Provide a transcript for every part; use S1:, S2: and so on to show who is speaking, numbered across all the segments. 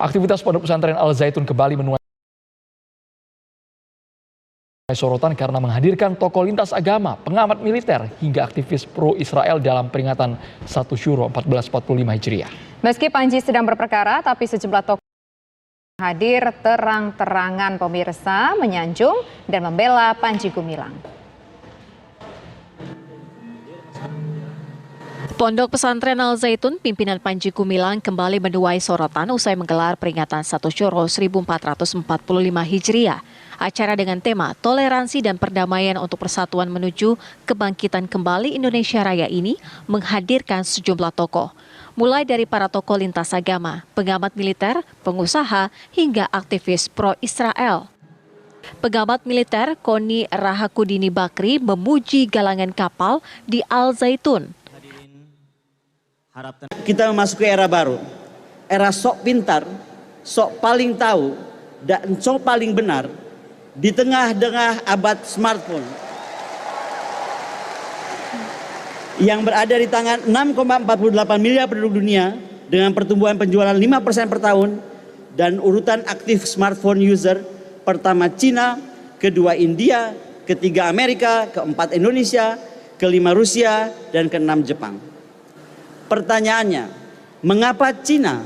S1: Aktivitas Pondok Pesantren Al Zaitun kembali menuai sorotan karena menghadirkan tokoh lintas agama, pengamat militer, hingga aktivis pro-Israel dalam peringatan 1 Syuro 1445 Hijriah.
S2: Meski Panji sedang berperkara, tapi sejumlah tokoh hadir terang-terangan pemirsa menyanjung dan membela Panji Gumilang.
S3: Pondok Pesantren Al Zaitun pimpinan Panji Gumilang kembali menuai sorotan usai menggelar peringatan 1 Syuro 1445 Hijriah. Acara dengan tema toleransi dan perdamaian untuk persatuan menuju kebangkitan kembali Indonesia Raya ini menghadirkan sejumlah tokoh. Mulai dari para tokoh lintas agama, pengamat militer, pengusaha, hingga aktivis pro-Israel. Pengamat militer Koni Rahakudini Bakri memuji galangan kapal di Al Zaitun.
S4: Kita memasuki era baru, era sok pintar, sok paling tahu, dan sok paling benar di tengah-tengah abad smartphone yang berada di tangan 6,48 miliar penduduk dunia dengan pertumbuhan penjualan 5% per tahun dan urutan aktif smartphone user pertama Cina, kedua India, ketiga Amerika, keempat Indonesia, kelima Rusia, dan keenam Jepang. Pertanyaannya, mengapa Cina,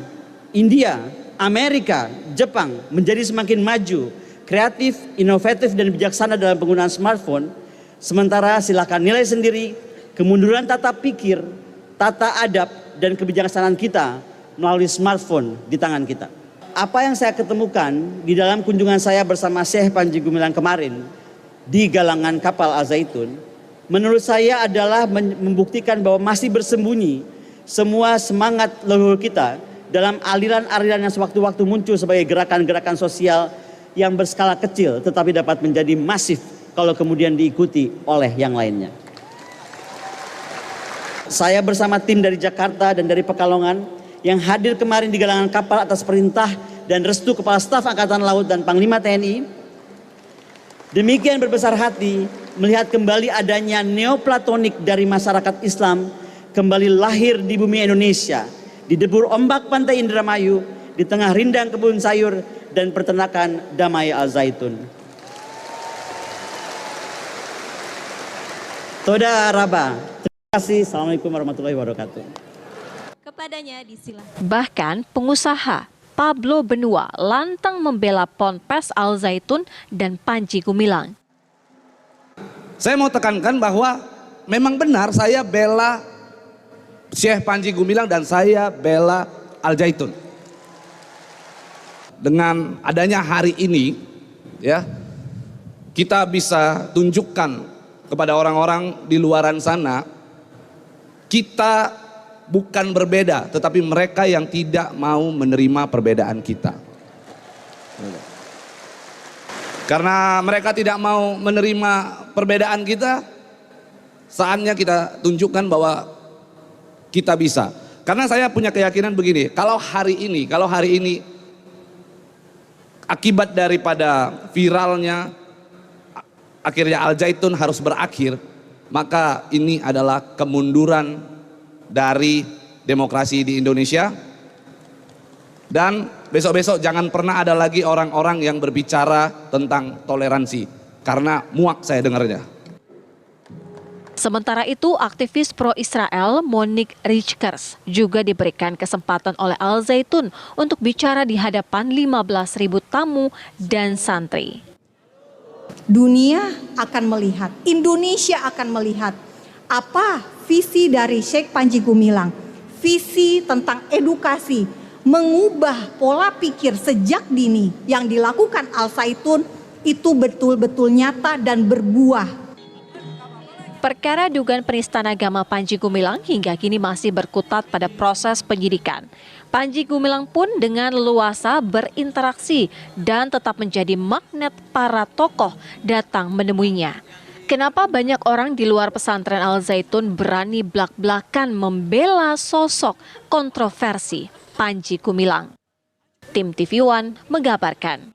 S4: India, Amerika, Jepang menjadi semakin maju, kreatif, inovatif, dan bijaksana dalam penggunaan smartphone, sementara silakan nilai sendiri kemunduran tata pikir, tata adab, dan kebijaksanaan kita melalui smartphone di tangan kita. Apa yang saya ketemukan di dalam kunjungan saya bersama Syekh Panji Gumilang kemarin di galangan kapal Al Zaitun, menurut saya adalah membuktikan bahwa masih bersembunyi semua semangat leluhur kita dalam aliran-aliran yang sewaktu-waktu muncul sebagai gerakan-gerakan sosial yang berskala kecil tetapi dapat menjadi masif kalau kemudian diikuti oleh yang lainnya. Saya bersama tim dari Jakarta dan dari Pekalongan yang hadir kemarin di galangan kapal atas perintah dan restu Kepala Staf Angkatan Laut dan Panglima TNI. Demikian berbesar hati melihat kembali adanya neoplatonik dari masyarakat Islam kembali lahir di bumi Indonesia, di debur ombak pantai Indramayu, di tengah rindang kebun sayur dan peternakan damai Al Zaitun. Toda Raba. Terima kasih. Assalamualaikum warahmatullahi wabarakatuh.
S3: Kepadanya disilakan. Bahkan pengusaha Pablo Benua lantang membela Ponpes Al Zaitun dan Panji Gumilang.
S5: Saya mau tekankan bahwa memang benar saya bela Syekh Panji Gumilang dan saya bela Al Zaitun. Dengan adanya hari ini, ya, kita bisa tunjukkan kepada orang-orang di luaran sana, kita bukan berbeda, tetapi mereka yang tidak mau menerima perbedaan kita. Karena mereka tidak mau menerima perbedaan kita, saatnya kita tunjukkan bahwa kita bisa. Karena saya punya keyakinan begini, kalau hari ini akibat daripada viralnya akhirnya Al Zaitun harus berakhir, maka ini adalah kemunduran dari demokrasi di Indonesia. Dan besok-besok jangan pernah ada lagi orang-orang yang berbicara tentang toleransi, karena muak saya dengarnya.
S3: Sementara itu, aktivis pro-Israel Monique Richkers juga diberikan kesempatan oleh Al Zaitun untuk bicara di hadapan 15.000 tamu dan santri.
S6: Dunia akan melihat, Indonesia akan melihat apa visi dari Syekh Panji Gumilang, visi tentang edukasi, mengubah pola pikir sejak dini yang dilakukan Al Zaitun itu betul-betul nyata dan berbuah.
S3: Perkara dugaan penistaan agama Panji Gumilang hingga kini masih berkutat pada proses penyidikan. Panji Gumilang pun dengan leluasa berinteraksi dan tetap menjadi magnet para tokoh datang menemuinya. Kenapa banyak orang di luar pesantren Al Zaitun berani blak-blakan membela sosok kontroversi Panji Gumilang? Tim TV One mengabarkan.